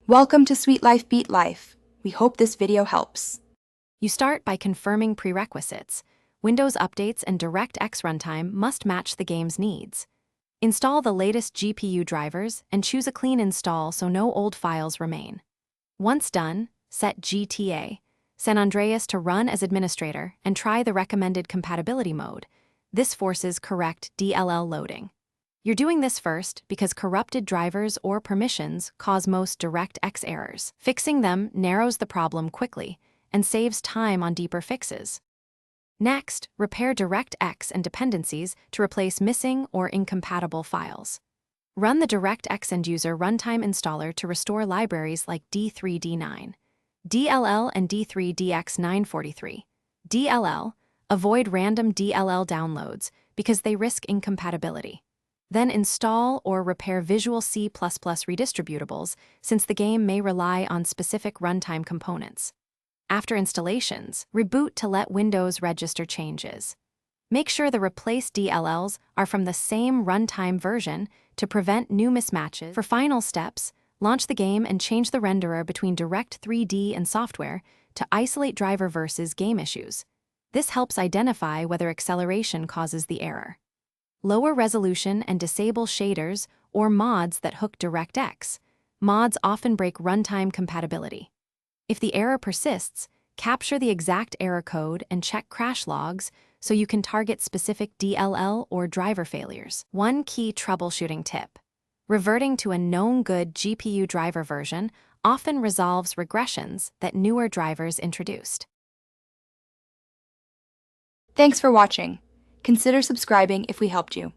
Welcome to Sweet Life Beat Life. We hope this video helps. You start by confirming prerequisites. Windows updates and DirectX runtime must match the game's needs. Install the latest GPU drivers and choose a clean install so no old files remain. Once done, set GTA San Andreas to run as administrator and try the recommended compatibility mode. This forces correct DLL loading. You're doing this first because corrupted drivers or permissions cause most DirectX errors. Fixing them narrows the problem quickly and saves time on deeper fixes. Next, repair DirectX and dependencies to replace missing or incompatible files. Run the DirectX end-user runtime installer to restore libraries like D3D9, DLL and D3DX943. DLL, avoid random DLL downloads because they risk incompatibility. Then install or repair Visual C++ redistributables since the game may rely on specific runtime components. After installations, reboot to let Windows register changes. Make sure the replaced DLLs are from the same runtime version to prevent new mismatches. For final steps, launch the game and change the renderer between Direct 3D and software to isolate driver versus game issues. This helps identify whether acceleration causes the error. Lower resolution and disable shaders or mods that hook DirectX. Mods often break runtime compatibility. If the error persists, capture the exact error code and check crash logs so you can target specific DLL or driver failures. One key troubleshooting tip: reverting to a known good GPU driver version often resolves regressions that newer drivers introduced. Thanks for watching. Consider subscribing if we helped you.